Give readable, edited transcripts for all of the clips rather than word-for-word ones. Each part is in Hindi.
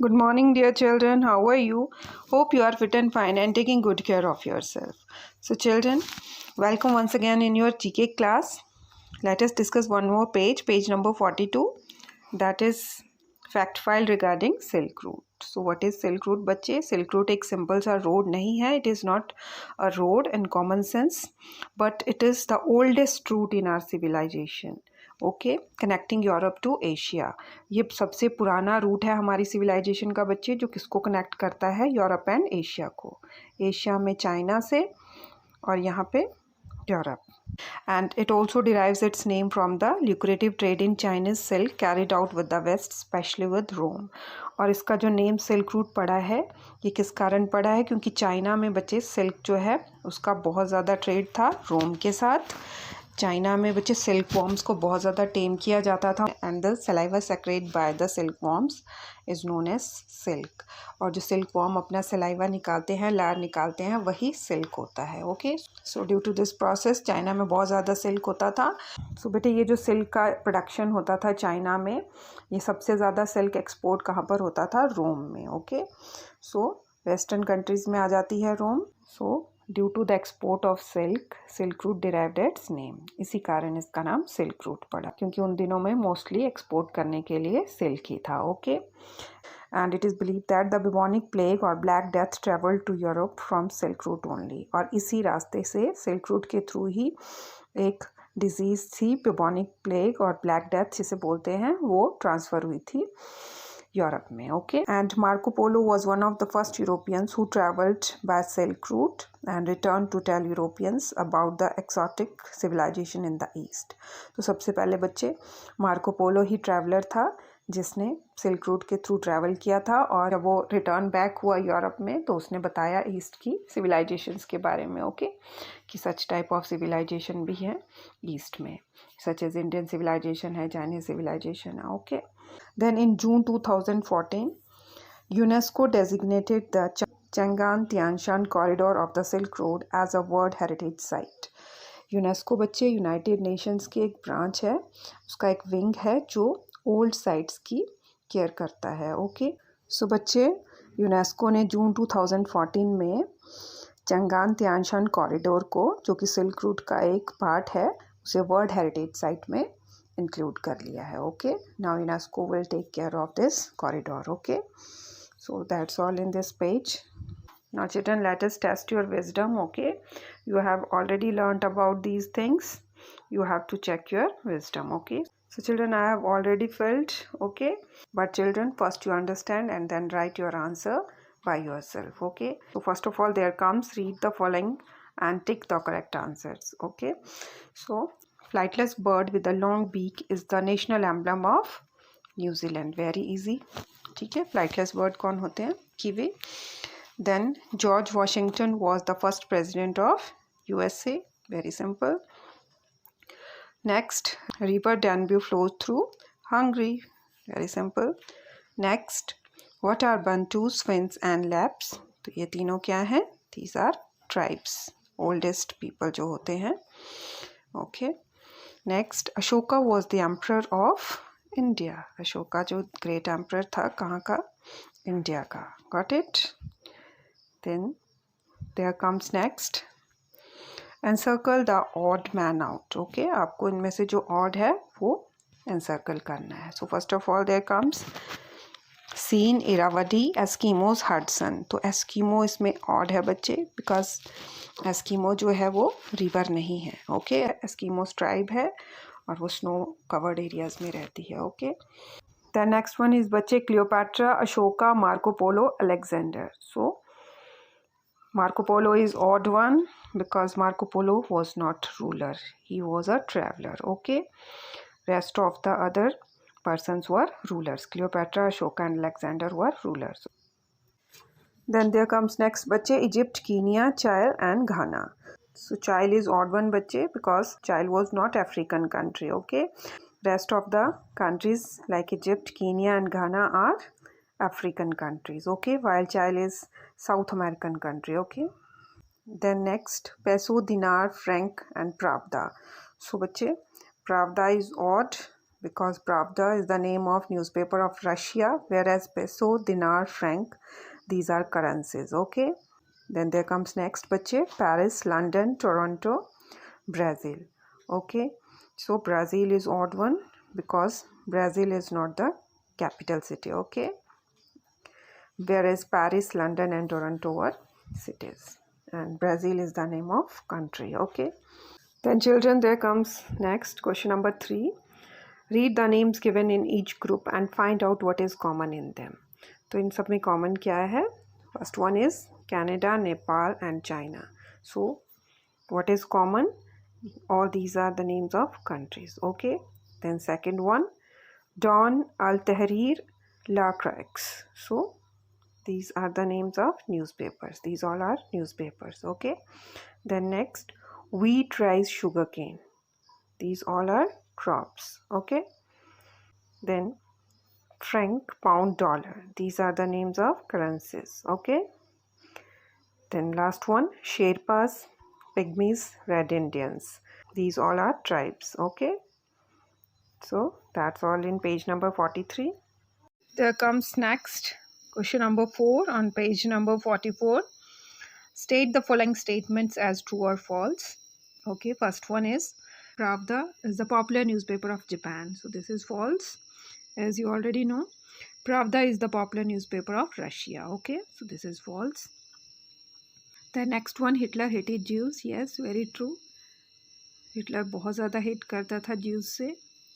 Good morning, dear children. How are you? Hope you are fit and fine and taking good care of yourself. So, children, welcome once again in your GK class. Let us discuss one more page number 42. That is fact file regarding Silk Route. So, what is Silk Route, बच्चे? Silk Route एक simple सा road नहीं है. It is not a road in common sense, but it is the oldest route in our civilization. Okay, connecting Europe to Asia. ये सबसे पुराना रूट है हमारी सिविलाइजेशन का बच्चे, जो किसको कनेक्ट करता है? यूरोप एंड एशिया को. एशिया में चाइना से और यहाँ पे Europe. And it also derives its name from the lucrative trade in Chinese silk carried out with the West, especially with Rome. और इसका जो नेम सिल्क रूट पड़ा है, ये किस कारण पड़ा है? क्योंकि चाइना में बच्चे सिल्क जो है उसका बहुत ज़्यादा ट्रेड था रोम के साथ. चाइना में बच्चे सिल्क वॉर्म्स को बहुत ज़्यादा टेम किया जाता था. And the saliva secrete by the silk worms is known as silk. और जो सिल्क वॉर्म अपना सलाइवा निकालते हैं, लार निकालते हैं, वही सिल्क होता है. Okay, so due to this process China में बहुत ज़्यादा सिल्क होता था. सो बेटे, ये जो सिल्क का प्रोडक्शन होता था चाइना में, ये सबसे ज़्यादा सिल्क एक्सपोर्ट कहाँ पर होता था? रोम में. ओके, सो वेस्टर्न कंट्रीज़ में आ जाती है Rome. So due to the export of silk route derived its name. इसी कारण इसका नाम सिल्क रूट पड़ा, क्योंकि उन दिनों में मोस्टली एक्सपोर्ट करने के लिए सिल्क ही था. Okay, and it is believe that the bubonic plague और black death travel to Europe from silk route only. और इसी रास्ते से, सिल्क रूट के थ्रू ही एक डिजीज़ थी बुबोनिक प्लेग और ब्लैक डेथ जिसे बोलते हैं, वो ट्रांसफ़र हुई थी यूरोप में. Okay, and Marco Polo was one of the first Europeans who travelled by silk route and return to tell Europeans about the exotic civilisation in the east. तो सबसे पहले बच्चे मार्को पोलो ही ट्रैवलर था जिसने सिल्क रूट के थ्रू ट्रैवल किया था, और जब वो रिटर्न बैक हुआ यूरोप में तो उसने बताया ईस्ट की सिविलाइजेशंस के बारे में. ओके, कि सच टाइप ऑफ सिविलाइजेशन भी है ईस्ट में, सच एज इंडियन सिविलाइजेशन है, चाइनीज सिविलाइजेशन है. Okay, then in June 2014 UNESCO designated the Chang'an-Tianshan corridor of the Silk Road as a World Heritage Site. UNESCO बच्चे यूनाइटेड नेशंस की एक ब्रांच है, उसका एक विंग है जो ओल्ड साइट्स की केयर करता है. ओके, सो बच्चे यूनेस्को ने जून 2014 में चंगान तियानशान कॉरिडोर को, जो कि सिल्क रूट का एक पार्ट है, उसे वर्ल्ड हेरिटेज साइट में इंक्लूड कर लिया है. Okay, now UNESCO will take care of this corridor. Okay, so that's all in this page. Now children, let us test your wisdom. Okay, you have already learnt about these things. You have to check your wisdom. Okay, so children, I have already filled. Okay, but children, first you understand and then write your answer by yourself. Okay, so first of all there comes, read the following and tick the correct answers. Okay, so flightless bird with a long beak is the national emblem of New Zealand. Very easy. ठीक है, flightless bird कौन होते हैं? Kiwi. Then George Washington was the first president of USA. Very simple. Next, river Danube flows through Hungary. Very simple. Next, what are Bantus, Finns and Lapps? तो ये तीनों क्या हैं? These are tribes, oldest people जो होते हैं. Okay. Next, Ashoka was the emperor of India. Ashoka जो great emperor था, कहाँ का? इंडिया का. Got it? Then there comes next, encircle the odd man out. Okay, आपको इनमें से जो odd है वो encircle करना है. So first of all there comes scene Irrawaddy Eskimos Hudson. तो Eskimo इसमें odd है बच्चे, because Eskimo जो है वो river नहीं है. Okay, Eskimos tribe है और वो snow covered areas में रहती है. Okay, the next one is बच्चे Cleopatra, Ashoka, Marco Polo, Alexander. So Marco Polo is odd one because Marco Polo was not ruler. He was a traveler. Okay. Rest of the other persons were rulers. Cleopatra, Ashoka and Alexander were rulers. Then there comes next बच्चे Egypt, Kenya, Chile and Ghana. So Chile is odd one बच्चे because Chile was not African country. Okay. Rest of the countries like Egypt, Kenya and Ghana are African countries. Okay, while Chile is South American country. Okay, then next peso, dinar, franc and pravda. So बच्चे pravda is odd because Pravda is the name of newspaper of Russia, whereas peso, dinar, franc, these are currencies. Okay. Then there comes next बच्चे, Paris, London, Toronto, Brazil. Okay. So Brazil is odd one because Brazil is not the capital city. Okay. Whereas Paris, London and Toronto are cities, and Brazil is the name of country. Okay. Then children, there comes next question number 3. Read the names given in each group and find out what is common in them. तो इन सब में common क्या है? First one is Canada, Nepal and China. So what is common? All these are the names of countries. Okay. Then second one, Dawn, Al Tahrir, La Croix. So these are the names of newspapers. These all are newspapers. Okay. Then next, wheat, rice, sugarcane. These all are crops. Okay. Then franc, pound, dollar. These are the names of currencies. Okay. Then last one, Sherpas, Pygmies, Red Indians. These all are tribes. Okay. So that's all in page number 43. There comes next question number 4 on page number 44. State the following statements as true or false. Okay, first one is Pravda is the popular newspaper of Japan. So this is false. As you already know, Pravda is the popular newspaper of Russia. Okay, so this is false. The next one, Hitler hated Jews. Yes, very true. Hitler बहुत ज़्यादा hate करता था Jews से.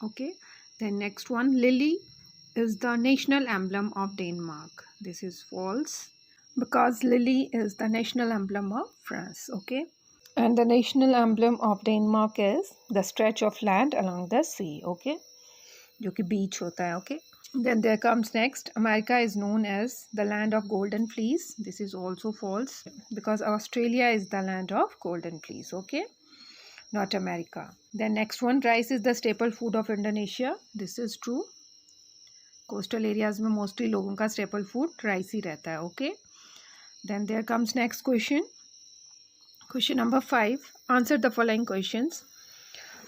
Okay. Then next one, Lily is the national emblem of Denmark. This is false because lily is the national emblem of France. Okay. And the national emblem of Denmark is the stretch of land along the sea. Okay. जो कि beach होता है. Okay. Then there comes next, America is known as the land of golden fleece. This is also false because Australia is the land of golden fleece. Okay. Not America. Then next one, rice is the staple food of Indonesia. This is true. Coastal areas में mostly लोगों का staple food rice ही रहता है. Okay. Then there comes next question. Question number 5. Answer the following questions.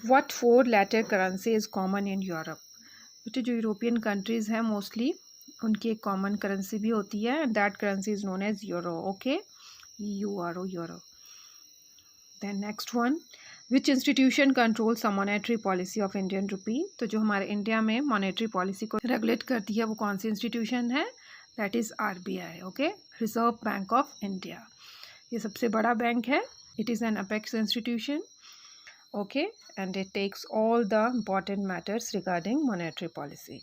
What 4-letter currency is common in Europe? तो जो यूरोपियन कंट्रीज़ हैं मोस्टली उनकी एक कॉमन करेंसी भी होती है and that currency is known as euro. Okay. EURO, euro. Then next one, which institution controls the monetary policy of Indian rupee? तो जो हमारे इंडिया में मॉनेटरी पॉलिसी को रेगुलेट करती है वो कौन सी इंस्टीट्यूशन है? That is RBI. Okay. Reserve bank of India. ये सबसे बड़ा बैंक है. It is an apex institution. Okay, and it takes all the important matters regarding monetary policy.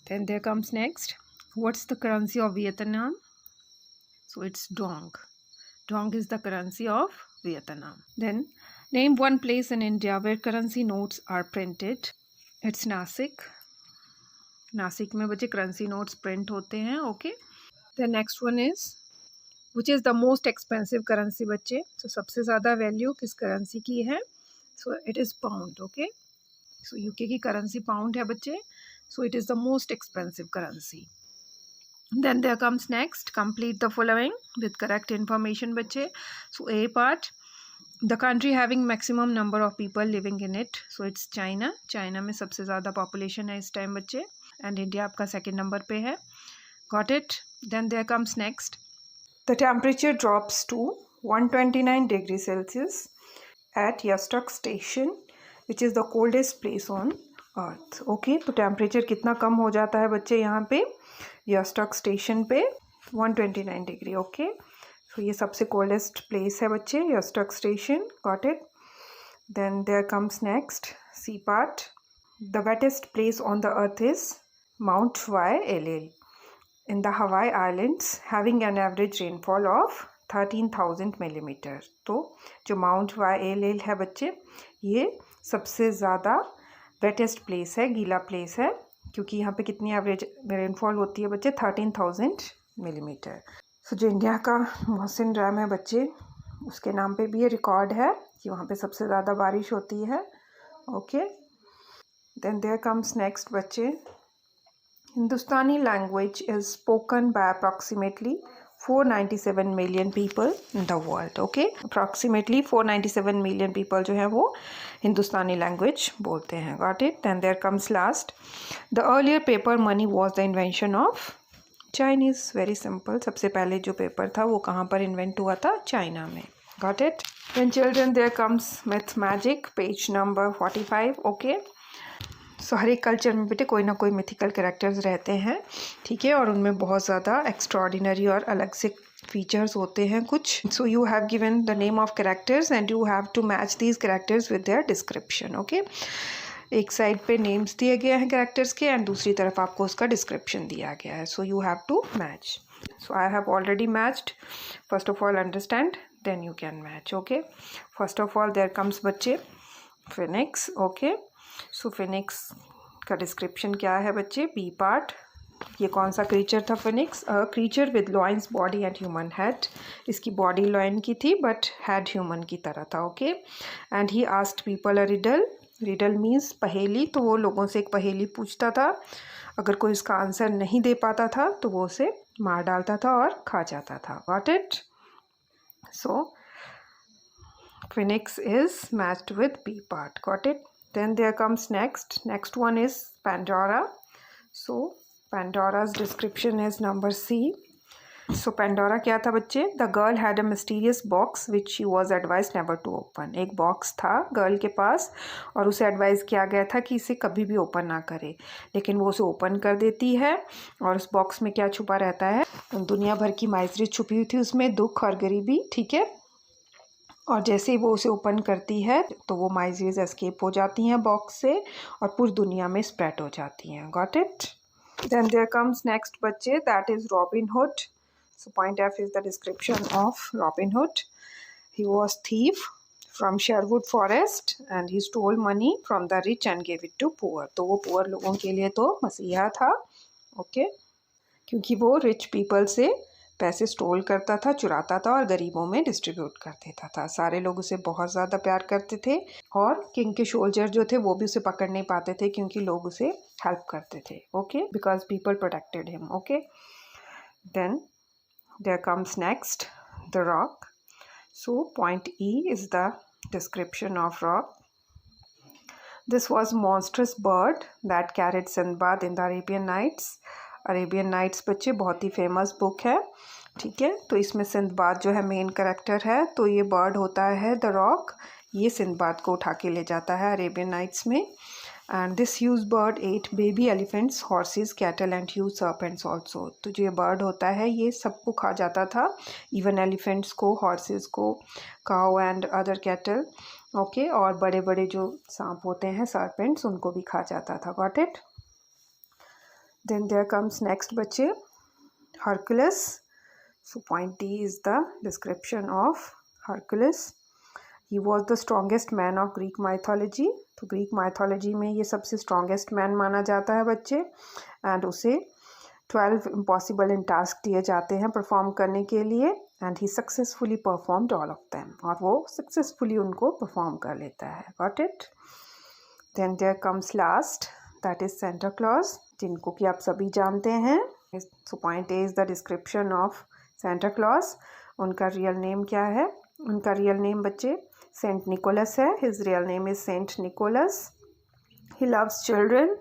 Then there comes next, what's the currency of Vietnam? So it's dong. Dong is the currency of Vietnam. Then name one place in India where currency notes are printed. It's Nasik. Nasik में बच्चे currency notes print होते हैं. Okay. The next one is, which is the most expensive currency बच्चे? So सबसे ज़्यादा value किस currency की है? So it is pound. Okay. So UK की currency pound है बच्चे. So it is the most expensive currency. Then there comes next, complete the following with correct information बच्चे. So A part, the country having maximum number of people living in it. So it's China. China में सबसे ज़्यादा population है इस time बच्चे. And India आपका second number पे है. Got it? Then there comes next, the temperature drops to 129 degrees Celsius at Yastok station, which is the coldest place on earth. Okay, तो टेम्परेचर कितना कम हो जाता है बच्चे यहाँ पे यस्टॉक स्टेशन पे? 129 डिग्री. ओके. सो ये सबसे कोल्डेस्ट प्लेस है बच्चे, Vostok station. Got it? Then there comes next, C part, the wettest place on the earth is Mount YLL in the Hawaii Islands, having an average rainfall of 13,000 millimetre. तो जो माउंट YLL है बच्चे, ये सबसे ज़्यादा वेटेस्ट प्लेस है, गीला प्लेस है, क्योंकि यहाँ पे कितनी एवरेज रेनफॉल होती है बच्चे? 13,000 मिलीमीटर. सो जो इंडिया का मोहसिन डैम है बच्चे, उसके नाम पे भी ये रिकॉर्ड है कि वहाँ पे सबसे ज़्यादा बारिश होती है. Okay. Then there comes next बच्चे, Hindustani language is spoken by approximately 497 million people in the world. Okay, approximately 497 million people जो है वो हिंदुस्तानी लैंग्वेज बोलते हैं. Got it? Then there comes last. The earlier paper money was the invention of Chinese. Very simple. सबसे पहले जो पेपर था वो कहाँ पर इन्वेंट हुआ था? चाइना में. Got it? Then children, there comes myth magic, page number 45. Okay. सो हर एक कल्चर में बेटे कोई ना कोई मिथिकल कैरेक्टर्स रहते हैं, ठीक है, और उनमें बहुत ज़्यादा एक्स्ट्रॉर्डिनरी और अलग से फीचर्स होते हैं कुछ. So you have given the name of characters and you have to match these characters with their description. Okay, एक साइड पे नेम्स दिए गए हैं कैरेक्टर्स के एंड दूसरी तरफ आपको उसका डिस्क्रिप्शन दिया गया है. So you have to match. So I have already matched. First of all understand, then you can match. Okay, first of all there comes बच्चे फिनिक्स. ओके, सो फिनिक्स का डिस्क्रिप्शन क्या है बच्चे? B part. ये कौन सा क्रीचर था phoenix? A creature with lion's body and human head. इसकी बॉडी लॉइन की थी बट हेड ह्यूमन की तरह था. Okay, and he asked people a riddle. Riddle means पहेली. तो वो लोगों से एक पहेली पूछता था. अगर कोई इसका आंसर नहीं दे पाता था तो वो उसे मार डालता था और खा जाता था. Got it? So phoenix is matched with B part. Got it? Then there comes next one is Pandora. So Pandora's description is number C. So Pandora क्या था बच्चे? The girl had a mysterious box which she was advised never to open. एक बॉक्स था गर्ल के पास और उसे एडवाइस किया गया था कि इसे कभी भी ओपन ना करे, लेकिन वो उसे ओपन कर देती है. और उस बॉक्स में क्या छुपा रहता है? दुनिया भर की माइजरी छुपी हुई थी उसमें, दुख और गरीबी. ठीक है, और जैसे ही वो उसे ओपन करती है तो वो माइजरीज एस्केप हो जाती हैं बॉक्स से और पूरी दुनिया में स्प्रेड हो जाती हैं. Got it? Then there comes next बच्चे, that is Robin Hood. So point F is the description of Robin Hood. He was thief from Sherwood Forest and he stole money from the rich and gave it to poor. तो वो पुअर लोगों के लिए तो मसीहा था. ओके, क्योंकि वो रिच पीपल से पैसे स्टोल करता था, चुराता था और गरीबों में डिस्ट्रीब्यूट कर देता था. सारे लोग उसे बहुत ज़्यादा प्यार करते थे और किंग के सोल्जर जो थे वो भी उसे पकड़ नहीं पाते थे क्योंकि लोग उसे हेल्प करते थे. Okay, because people protected him. Okay, then there comes next the roc. So point E is the description of roc. This was monstrous bird that carried Sindbad in the Arabian Nights. Arabian Nights बच्चे बहुत ही फेमस बुक है. ठीक है, तो इसमें सिंदबाद जो है मेन कैरेक्टर है. तो ये बर्ड होता है द रॉक. ये सिंदबाद को उठा के ले जाता है अरेबियन नाइट्स में. And this huge bird ate baby elephants, horses, cattle and huge serpents also. तो जो ये बर्ड होता है ये सबको खा जाता था, इवन एलिफेंट्स को, हॉर्सेस को, cow and other cattle. Okay, और बड़े बड़े जो सांप होते हैं सर्पेंट्स उनको भी खा जाता था. Got it? Then there comes next बच्चे Hercules. So point D is the description of Hercules. He was the strongest man of Greek mythology. तो ग्रीक माइथोलॉजी में ये सबसे स्ट्रॉन्गेस्ट मैन माना जाता है बच्चे. एंड उसे 12 इम्पॉसिबल इन टास्क दिए जाते हैं परफॉर्म करने के लिए. And he successfully performed all of them. और वो सक्सेसफुली उनको परफॉर्म कर लेता है. Got it? Then there comes last, that is Santa Claus, जिनको कि आप सभी जानते हैं. So point A is the description of Santa Claus. उनका रियल नेम क्या है? उनका रियल नेम बच्चे सेंट निकोलस है. His real name is Saint Nicholas. He loves children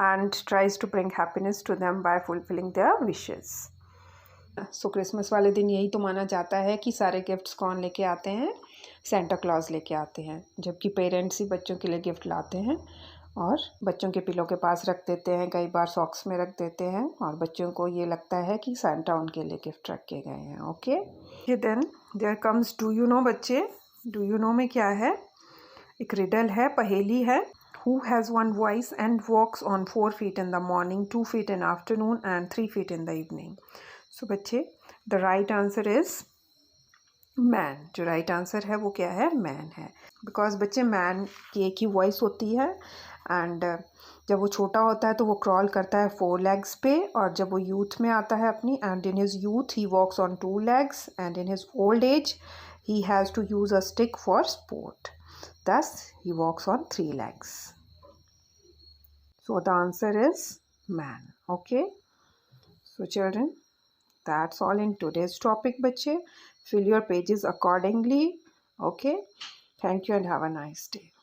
and tries to bring happiness to them by fulfilling their wishes. So Christmas वाले दिन यही तो माना जाता है कि सारे गिफ्ट्स कौन लेके आते हैं? सेंटा क्लॉज लेके आते हैं. जबकि पेरेंट्स ही बच्चों के लिए गिफ्ट लाते हैं और बच्चों के पिलो के पास रख देते हैं, कई बार सॉक्स में रख देते हैं और बच्चों को ये लगता है कि सेंटा उनके लिए गिफ्ट रख के गए हैं. Okay, then there comes do you know बच्चे. डू यू नो में क्या है? एक रिडल है, पहेली है. Who has one voice and walks on 4 feet in the morning, 2 feet in afternoon and 3 feet in the evening. So बच्चे the right answer is man. जो राइट आंसर है वो क्या है? मैन है. बिकॉज बच्चे मैन की एक ही वॉइस होती है एंड जब वो छोटा होता है तो वो क्रॉल करता है 4 legs पे, और जब वो यूथ में आता है अपनी, and in his youth he walks on 2 legs and in his old age he has to use a stick for support. Thus he walks on 3 legs. So the answer is man. Okay. So children, That's all in today's topic, बच्चे. Fill your pages accordingly. Okay. Thank you and have a nice day.